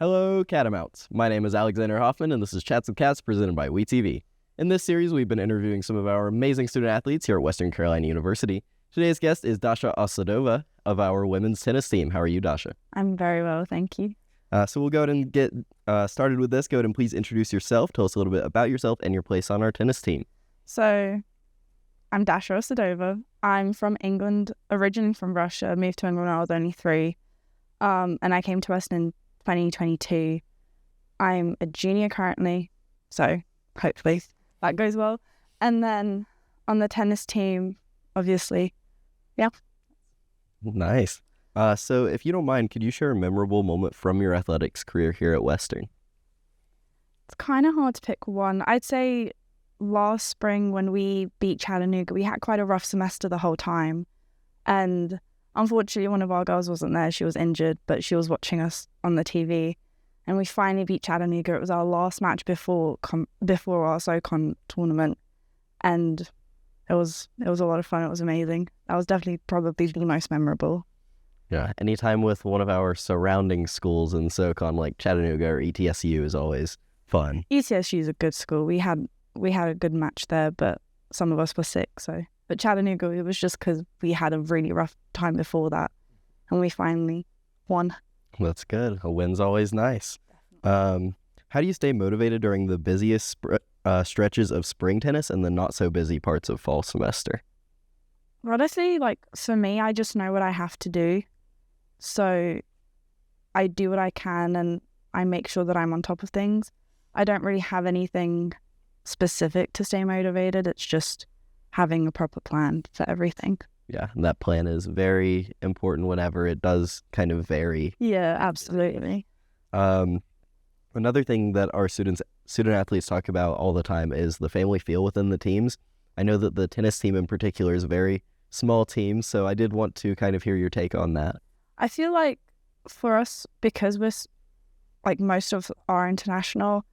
Hello, Catamounts. My name is Alexander Hoffman, and this is Chats with Cats presented by WeTV. In this series, we've been interviewing some of our amazing student athletes here at Western Carolina University. Today's guest is Dasha Osadova of our women's tennis team. How are you, Dasha? I'm very well, thank you. So we'll go ahead and get started with this. Go ahead and please introduce yourself. Tell us a little bit about yourself and your place on our tennis team. So, I'm Dasha Osadova. I'm from England, originally from Russia. Moved to England when I was only 3. And I came to Western in 2022. I'm a junior currently, so hopefully that goes well. And then on the tennis team, obviously, yeah. Nice. So if you don't mind, could you share a memorable moment from your athletics career here at Western? It's kind of hard to pick one. I'd say last spring when we beat Chattanooga, we had quite a rough semester the whole time. And unfortunately, one of our girls wasn't there. She was injured, but she was watching us on the TV. And we finally beat Chattanooga. It was our last match before our SoCon tournament. And it was a lot of fun. It was amazing. That was definitely probably the most memorable. Yeah, anytime with one of our surrounding schools in SoCon like Chattanooga or ETSU is always fun. ETSU is a good school. We had a good match there, but some of us were sick. But Chattanooga, it was just because we had a really rough time before that, and we finally won. That's good. A win's always nice. How do you stay motivated during the busiest stretches of spring tennis and the not so busy parts of fall semester? Honestly, for me, I just know what I have to do. So I do what I can and I make sure that I'm on top of things. I don't really have anything specific to stay motivated. It's just having a proper plan for everything. Yeah, and that plan is very important whenever it does kind of vary. Yeah, absolutely. Another thing that our student athletes talk about all the time is the family feel within the teams. I know that the tennis team in particular is a very small team, so I did want to kind of hear your take on that. I feel like for us, because we're most of our international,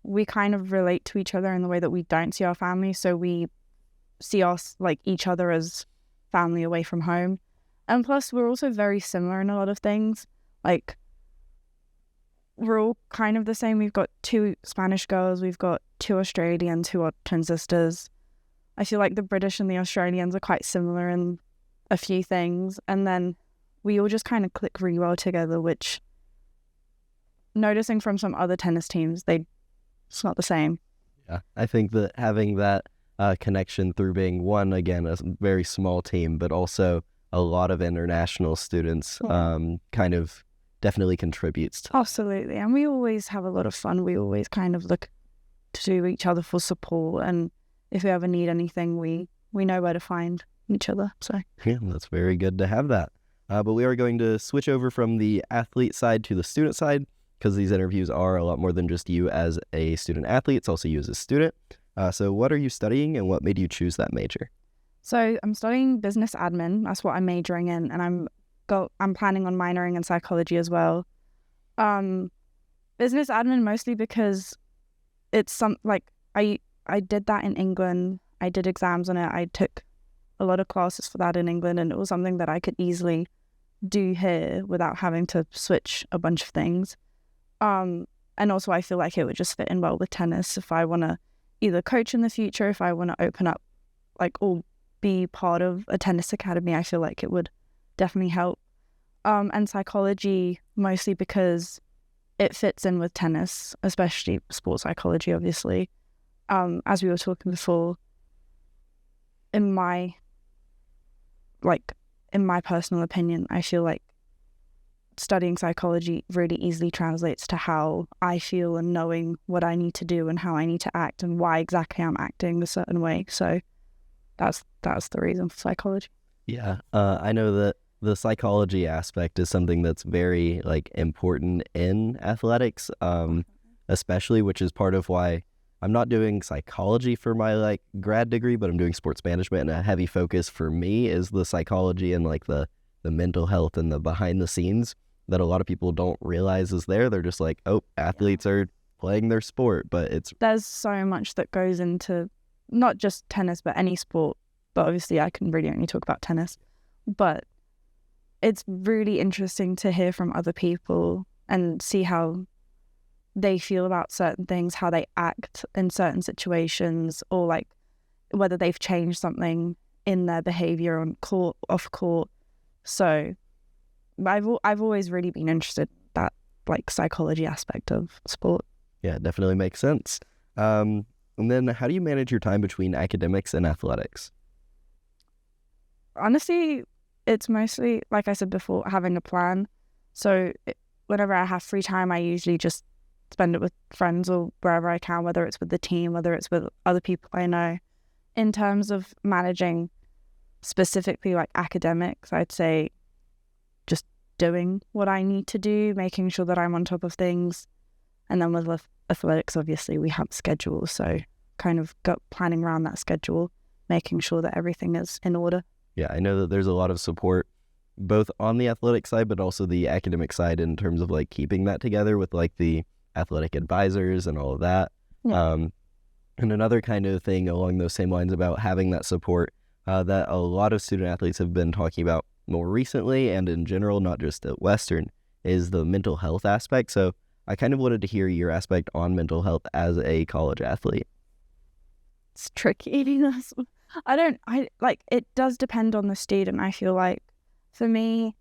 we kind of relate to each other in the way that we don't see our family. So we see us each other as family away from home. And plus, we're also very similar in a lot of things. We're all kind of the same. We've got 2 Spanish girls. We've got 2 Australians who are twin sisters. I feel like the British and the Australians are quite similar in a few things. And then we all just kind of click really well together, which, noticing from some other tennis teams, it's not the same. Yeah, I think that having that connection through being one, again, a very small team, but also a lot of international students kind of definitely contributes to. Absolutely. And we always have a lot of fun. We always kind of look to each other for support. And if we ever need anything, we know where to find each other. So yeah, that's very good to have that. But we are going to switch over from the athlete side to the student side, because these interviews are a lot more than just you as a student athlete. It's also you as a student. So what are you studying and what made you choose that major? So I'm studying business admin. That's what I'm majoring in. And I'm planning on minoring in psychology as well. Business admin mostly because it's I did that in England. I did exams on it. I took a lot of classes for that in England, and it was something that I could easily do here without having to switch a bunch of things. And also I feel like it would just fit in well with tennis if I want to either coach in the future, if I want to open up or be part of a tennis academy. I feel like it would definitely help. And psychology mostly because it fits in with tennis, especially sports psychology, obviously. As we were talking before, in my personal opinion, I feel like studying psychology really easily translates to how I feel and knowing what I need to do and how I need to act and why exactly I'm acting a certain way. So that's the reason for psychology. Yeah, I know that the psychology aspect is something that's very important in athletics, especially, which is part of why I'm not doing psychology for my grad degree, but I'm doing sports management, and a heavy focus for me is the psychology and the mental health and the behind the scenes that a lot of people don't realize is there. They're just athletes are playing their sport, but there's so much that goes into not just tennis, but any sport. But obviously I can really only talk about tennis. But it's really interesting to hear from other people and see how they feel about certain things, how they act in certain situations, or like whether they've changed something in their behavior on court, off court. So I've always really been interested in that like psychology aspect of sport. Yeah, it definitely makes sense. And then how do you manage your time between academics and athletics? Honestly, it's mostly, like I said before, having a plan. So whenever I have free time, I usually just spend it with friends or wherever I can, whether it's with the team, whether it's with other people I know. In terms of managing specifically like academics, I'd say just doing what I need to do, making sure that I'm on top of things. And then with athletics, obviously, we have schedules. So kind of planning around that schedule, making sure that everything is in order. Yeah, I know that there's a lot of support both on the athletic side, but also the academic side in terms of like keeping that together with like the athletic advisors and all of that. Yeah. And another kind of thing along those same lines about having that support that a lot of student athletes have been talking about more recently and in general, not just at Western, is the mental health aspect. So I kind of wanted to hear your aspect on mental health as a college athlete. It's tricky. It does depend on the student. I feel like for me,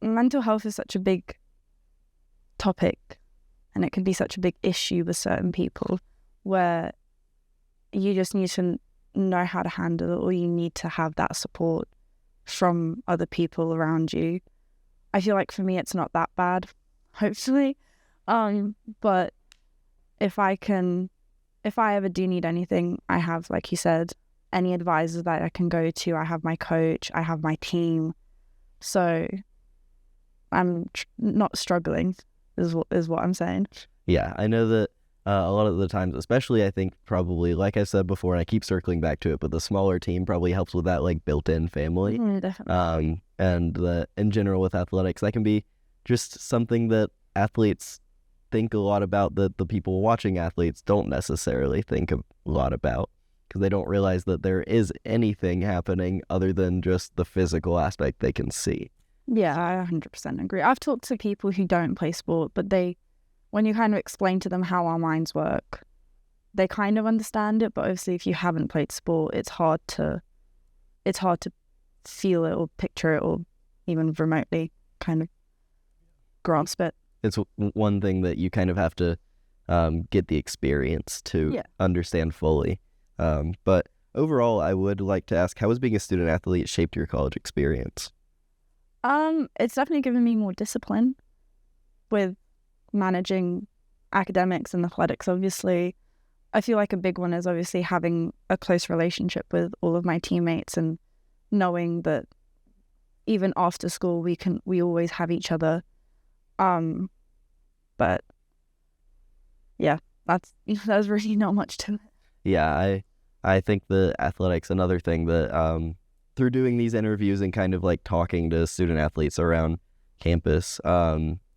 mental health is such a big topic and it can be such a big issue with certain people where you just need to know how to handle it, or you need to have that support from other people around you. I feel like for me, it's not that bad, hopefully. But if I ever do need anything, I have, like you said, any advisors that I can go to. I have my coach, I have my team. So I'm not struggling is what I'm saying. Yeah, I know that a lot of the times, especially I think probably, like I said before, and I keep circling back to it, but the smaller team probably helps with that like built-in family. Definitely. And in general with athletics, that can be just something that athletes think a lot about that the people watching athletes don't necessarily think a lot about, because they don't realize that there is anything happening other than just the physical aspect they can see. Yeah, I 100% agree. I've talked to people who don't play sport, but when you kind of explain to them how our minds work, they kind of understand it. But obviously, if you haven't played sport, it's hard to feel it or picture it or even remotely kind of grasp it. It's one thing that you kind of have to get the experience to understand fully. But overall, I would like to ask, how has being a student athlete shaped your college experience? It's definitely given me more discipline with managing academics and athletics. Obviously, I feel like a big one is obviously having a close relationship with all of my teammates and knowing that even after school we always have each other. But yeah, there's really not much to it. Yeah, I think the athletics, another thing that through doing these interviews and kind of like talking to student athletes around campus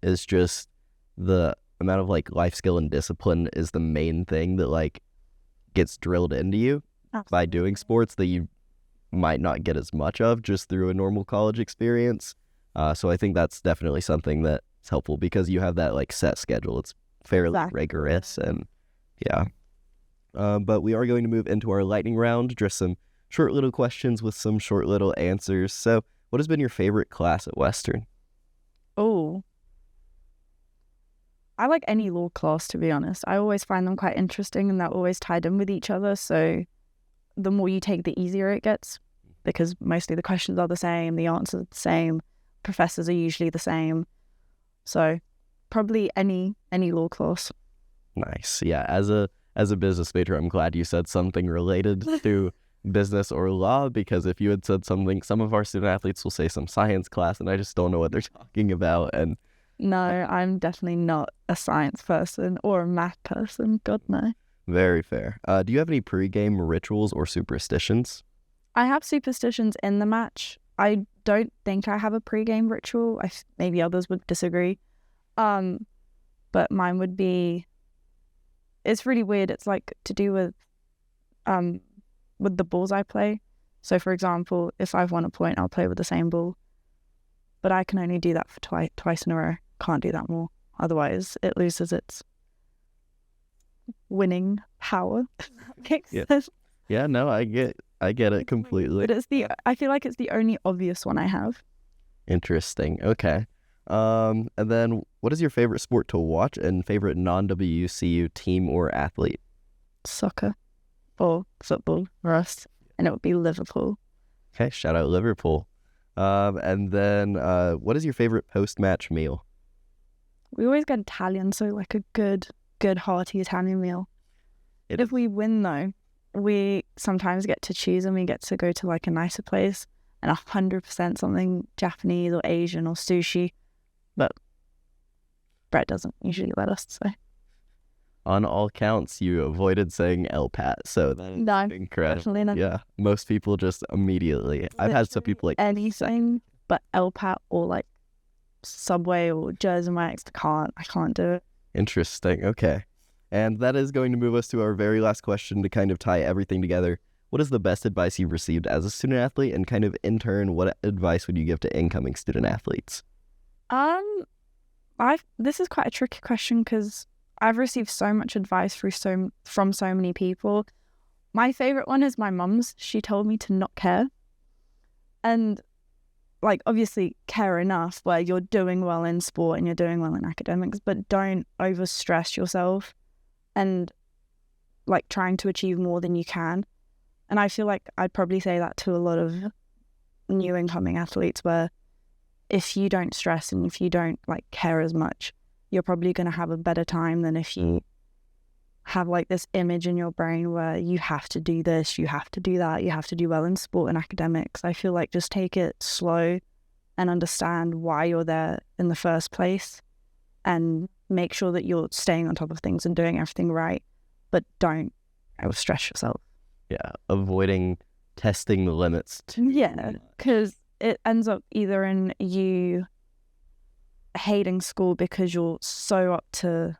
is just the amount of like life skill and discipline is the main thing that like gets drilled into you by doing sports that you might not get as much of just through a normal college experience. So I think that's definitely something that's helpful because you have that like set schedule. It's fairly rigorous and yeah. But we are going to move into our lightning round, just some short little questions with some short little answers. So what has been your favorite class at Western? Oh, I like any law class, to be honest. I always find them quite interesting and they're always tied in with each other. So the more you take, the easier it gets because mostly the questions are the same, the answers are the same, professors are usually the same. So probably any law class. Nice. Yeah, as a business major, I'm glad you said something related to business or law, because if you had said something, some of our student athletes will say some science class and I just don't know what they're talking about. And no, I'm definitely not a science person or a math person. God, no. Very fair. Do you have any pre-game rituals or superstitions? I have superstitions in the match. I don't think I have a pre-game ritual. Maybe others would disagree. But mine would be, it's really weird. It's like to do with the balls I play. So for example, if I've won a point, I'll play with the same ball. But I can only do that for twice in a row. can't do that more. Otherwise, it loses its winning power. Makes Yeah. sense. Yeah, no, I get it completely. But I feel like it's the only obvious one I have. Interesting. Okay. And then what is your favorite sport to watch and favorite non-WCU team or athlete? Soccer or football for us, and it would be Liverpool. Okay, shout out Liverpool. And then what is your favorite post-match meal? We always get Italian, so like a good hearty Italian meal. It- If we win though, we sometimes get to choose and we get to go to like a nicer place and 100% something Japanese or Asian or sushi, but Brett doesn't usually let us, so. On all counts, you avoided saying El Pat, so that is No, incredible. definitely not. Yeah, most people just immediately. I've had some people like anything but El Pat or like Subway or Jersey Mike's. I can't do it. Interesting. Okay. And that is going to move us to our very last question to kind of tie everything together. What is the best advice you've received as a student athlete, and kind of in turn, what advice would you give to incoming student athletes? This is quite a tricky question because I've received so much advice from so many people. My favorite one is my mum's. She told me to not care, and like obviously care enough where you're doing well in sport and you're doing well in academics, but don't overstress yourself and like trying to achieve more than you can. And I feel like I'd probably say that to a lot of new incoming athletes, where if you don't stress and if you don't like care as much, you're probably going to have a better time than if you have like this image in your brain where you have to do this, you have to do that, you have to do well in sport and academics. I feel like just take it slow and understand why you're there in the first place, and make sure that you're staying on top of things and doing everything right, but don't overstress yourself. Yeah, avoiding testing the limits. Yeah, because it ends up either in you hating school because you're so up to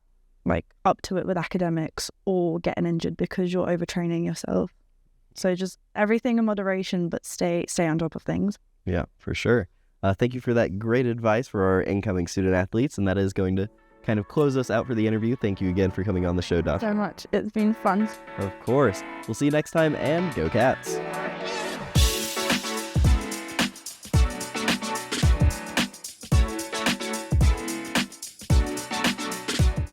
it with academics, or getting injured because you're overtraining yourself. So just everything in moderation, but stay on top of things. Yeah, for sure. Thank you for that great advice for our incoming student athletes, and that is going to kind of close us out for the interview. Thank you again for coming on the show, Dasha. So much. It's been fun. Of course. We'll see you next time, and go Cats.